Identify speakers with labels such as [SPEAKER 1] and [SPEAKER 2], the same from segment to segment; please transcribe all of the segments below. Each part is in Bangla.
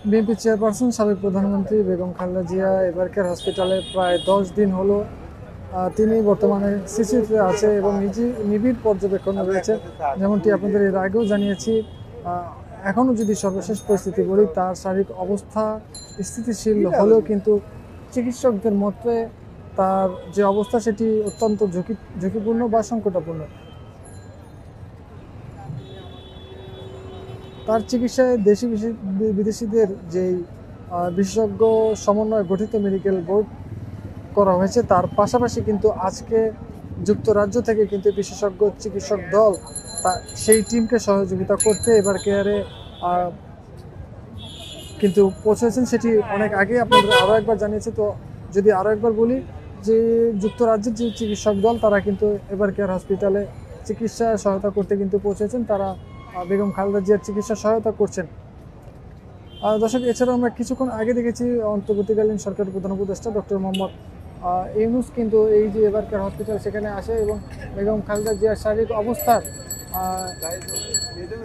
[SPEAKER 1] বিএনপি চেয়ারপারসন সাবেক প্রধানমন্ত্রী বেগম খালেদা জিয়া এবারকার হসপিটালে প্রায় ১০ দিন হলো। তিনি বর্তমানে সিসিউতে আছে এবং নিবিড় পর্যবেক্ষণে রয়েছে। যেমনটি আপনাদের এর আগেও জানিয়েছি, এখনও যদি সর্বশেষ পরিস্থিতি বলি, তার শারীরিক অবস্থা স্থিতিশীল হলেও কিন্তু চিকিৎসকদের মতে তার যে অবস্থা সেটি অত্যন্ত ঝুঁকিপূর্ণ বা সংকটাপূর্ণ। তার চিকিৎসায় দেশি বিদেশিদের যেই বিশেষজ্ঞ সমন্বয়ে গঠিত মেডিকেল বোর্ড করা হয়েছে, তার পাশাপাশি কিন্তু আজকে যুক্তরাজ্য থেকে কিন্তু বিশেষজ্ঞ চিকিৎসক দল সেই টিমকে সহযোগিতা করতে এবার কেয়ারে কিন্তু পৌঁছেছেন। সেটি অনেক আগে আপনাদের আরও একবার জানিয়েছে। তো যদি আরও একবার বলি যে যুক্তরাজ্যের যে চিকিৎসক দল তারা কিন্তু এবার কেয়ার হসপিটালে চিকিৎসা সহায়তা করতে কিন্তু পৌঁছেছেন। তারা বেগম খালেদা জিয়ার চিকিৎসা সহায়তা করছেন। দর্শক, এছাড়াও আমরা কিছুক্ষণ আগে দেখেছি অন্তর্বর্তীকালীন সরকারের প্রধান উপদেষ্টা ডক্টর মোহাম্মদ ইউনূস কিন্তু এই যে এবারকার হসপিটাল সেখানে আসে এবং বেগম খালেদা জিয়ার শারীরিক অবস্থার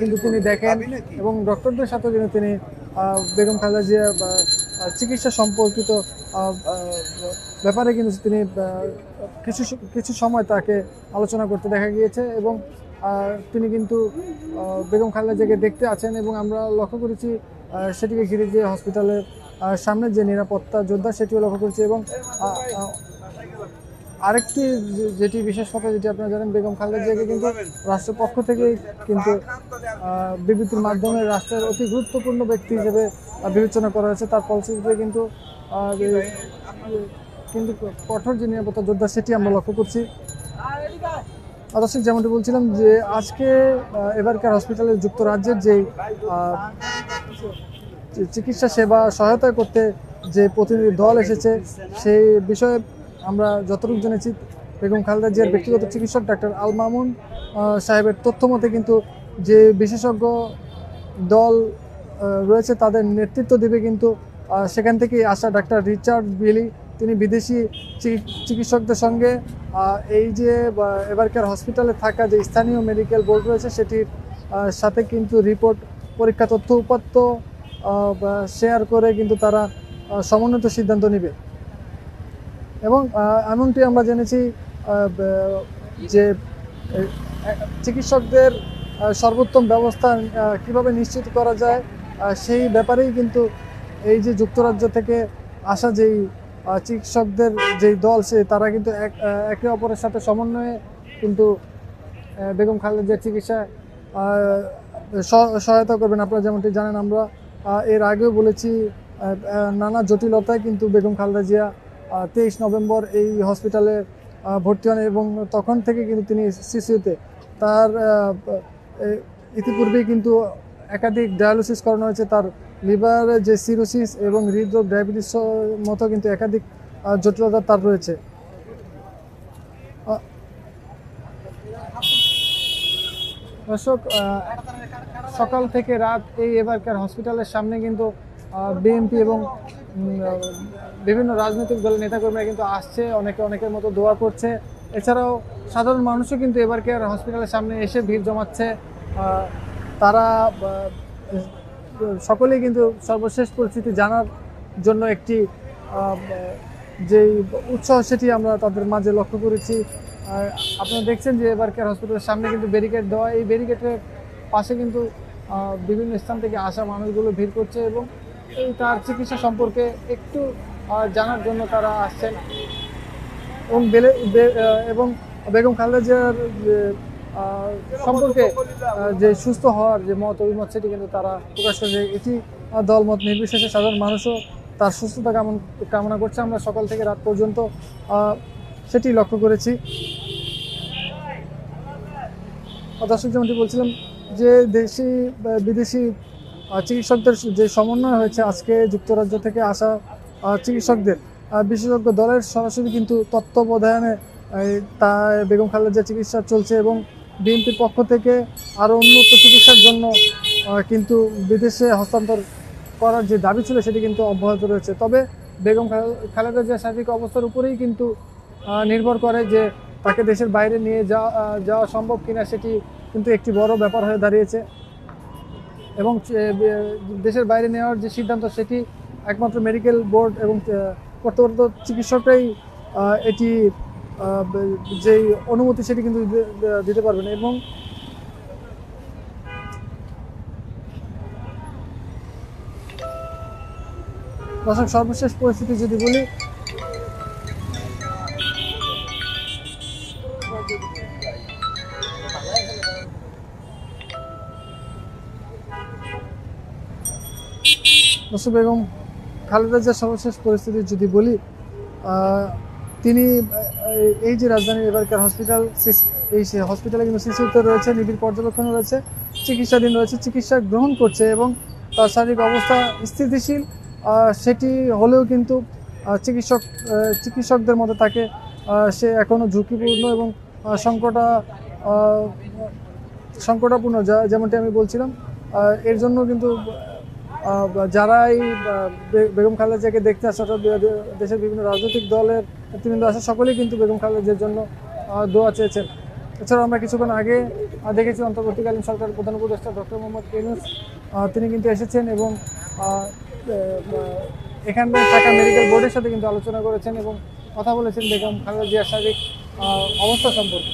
[SPEAKER 1] কিন্তু তিনি দেখেন এবং ডক্টরদের সাথে কিন্তু তিনি বেগম খালেদা জিয়া চিকিৎসা সম্পর্কিত ব্যাপারে কিন্তু তিনি কিছু সময় তাকে আলোচনা করতে দেখা গিয়েছে এবং তিনি কিন্তু বেগম খালেদা জিয়াকে দেখতে আছেন এবং আমরা লক্ষ্য করেছি সেটিকে ঘিরে যে হসপিটালের সামনের যে নিরাপত্তা যোদ্ধা সেটিও লক্ষ্য করেছি। এবং আরেকটি যেটি বিশেষ কথা, যেটি আপনারা জানেন, বেগম খালেদা জিয়াকে কিন্তু রাষ্ট্রের পক্ষ থেকে কিন্তু বিবৃতির মাধ্যমে রাষ্ট্রের অতি গুরুত্বপূর্ণ ব্যক্তি হিসেবে বিবেচনা করা হয়েছে। তার ফলশ্রুতিতে কিন্তু কঠোর যে নিরাপত্তা যোদ্ধা সেটি আমরা লক্ষ্য করছি। দর্শক, যেমনটি বলছিলাম যে আজকে এবারকার হসপিটালে যুক্তরাজ্যের যে চিকিৎসা সেবা সহায়তা করতে যে প্রতিনিধি দল এসেছে সেই বিষয়ে আমরা যতটুকু জেনেছি, বেগম খালেদা জিয়ার ব্যক্তিগত চিকিৎসক ডাক্তার আল মামুন সাহেবের তথ্য মতে কিন্তু যে বিশেষজ্ঞ দল রয়েছে তাদের নেতৃত্ব দেবে কিন্তু সেখান থেকে আসা ডাক্তার রিচার্ড বিলি। তিনি বিদেশি চিকিৎসকদের সঙ্গে এই যে এবারকার হসপিটালে থাকা যে স্থানীয় মেডিকেল বোর্ড রয়েছে সেটির সাথে কিন্তু রিপোর্ট, পরীক্ষা, তথ্য উপাত্ত শেয়ার করে কিন্তু তারা সমন্বিত সিদ্ধান্ত নেবে। এবং এমনটি আমরা জেনেছি যে চিকিৎসকদের সর্বোত্তম ব্যবস্থা কিভাবে নিশ্চিত করা যায় সেই ব্যাপারেই কিন্তু এই যে যুক্তরাজ্য থেকে আসা যেই চিকিৎসকদের যেই দল তারা কিন্তু একে অপরের সাথে সমন্বয়ে কিন্তু বেগম খালেদা জিয়ার চিকিৎসায় সহায়তা করবেন। আপনারা যেমনটি জানেন, আমরা এর আগেও বলেছি নানা জটিলতায় কিন্তু বেগম খালেদা জিয়া 23 নভেম্বর এই হসপিটালে ভর্তি হন এবং তখন থেকে কিন্তু তিনি সিসিউতে তার ইতিপূর্বেই কিন্তু একাধিক ডায়ালিসিস করানো হয়েছে। তার লিভারে যে সিরোসিস এবং হৃদরোগ, ডায়াবেটিস মতো কিন্তু একাধিক জটিলতা তার রয়েছে। দর্শক, সকাল থেকে রাত এই এবারকার হসপিটালের সামনে কিন্তু বিএনপি এবং বিভিন্ন রাজনৈতিক দলের নেতাকর্মীরা কিন্তু আসছে, অনেকের মতো দোয়া করছে। এছাড়াও সাধারণ মানুষও কিন্তু এবারকার হসপিটালের সামনে এসে ভিড় জমাচ্ছে। তারা সকলেই কিন্তু সর্বশেষ পরিস্থিতি জানার জন্য একটি যেই উৎসাহ সেটি আমরা তাদের মাঝে লক্ষ্য করেছি। আপনারা দেখছেন যে এবারকার হসপিটালের সামনে কিন্তু ব্যারিকেড দেওয়া, এই ব্যারিকেডের পাশে কিন্তু বিভিন্ন স্থান থেকে আসা মানুষগুলো ভিড় করছে এবং এই তার চিকিৎসা সম্পর্কে একটু জানার জন্য তারা আসছেন এবং বেগম খালেদা জিয়ার সম্পর্কে যে সুস্থ হওয়ার যে মত অভিমত সেটি কিন্তু তারা প্রকাশ করেছে। এটি দলমত নির্বিশেষে সাধারণ মানুষও তার সুস্থতা কামনা করছে। আমরা সকাল থেকে রাত পর্যন্ত সেটি লক্ষ্য করেছি। দর্শক, যেমনটি বলছিলাম যে দেশি বিদেশি চিকিৎসকদের যে সমন্বয় হয়েছে আজকে যুক্তরাজ্য থেকে আসা চিকিৎসকদের বিশেষজ্ঞ দলের সরাসরি কিন্তু তত্ত্বাবধানে তা বেগম খালেদা জিয়ার চিকিৎসা চলছে এবং বিএনপির পক্ষ থেকে আরও উন্নত চিকিৎসার জন্য কিন্তু বিদেশে হস্তান্তর করার যে দাবি ছিল সেটি কিন্তু অব্যাহত রয়েছে। তবে বেগম খালেদা জিয়ার শারীরিক অবস্থার উপরেই কিন্তু নির্ভর করে যে তাকে দেশের বাইরে নিয়ে যাওয়া সম্ভব কিনা, সেটি কিন্তু একটি বড় ব্যাপার হয়ে দাঁড়িয়েছে। এবং দেশের বাইরে নেওয়ার যে সিদ্ধান্ত সেটি একমাত্র মেডিকেল বোর্ড এবং কর্তব্যরত চিকিৎসকরাই এটি যেই অনুমতি সেটি কিন্তু দিতে পারবেন। এবং দর্শক সর্বশেষ পরিস্থিতি যদি বলি, দর্শক বেগম খালেদা জিয়ার সর্বশেষ পরিস্থিতি যদি বলি, তিনি এই যে রাজধানীর এবারকার হসপিটাল, এই হসপিটালে কিন্তু শিশুতে রয়েছে, নিবিড় পর্যবেক্ষণে রয়েছে, চিকিৎসাধীন রয়েছে, চিকিৎসা গ্রহণ করছে এবং তার শারীরিক অবস্থা স্থিতিশীল। সেটি হলেও কিন্তু চিকিৎসকদের মতে তাকে সে এখনও ঝুঁকিপূর্ণ এবং সংকটাপূর্ণ, যেমনটি আমি বলছিলাম। এর জন্য কিন্তু যারা এই বেগম খালেদা জিয়াকে দেখতে আসে, অর্থাৎ দেশের বিভিন্ন রাজনৈতিক দলের নেতৃবৃন্দ আসে, সকলেই কিন্তু বেগম খালেদা জিয়ার জন্য দোয়া চেয়েছেন। এছাড়াও আমরা কিছুক্ষণ আগে দেখেছি অন্তর্বর্তীকালীন সরকারের প্রধান উপদেষ্টা ডক্টর মোহাম্মদ ইউনূস, তিনি কিন্তু এসেছেন এবং এখানে ঢাকা মেডিকেল বোর্ডের সাথে কিন্তু আলোচনা করেছেন এবং কথা বলেছেন বেগম খালেদা জিয়ার শারীরিক অবস্থা সম্পর্কে।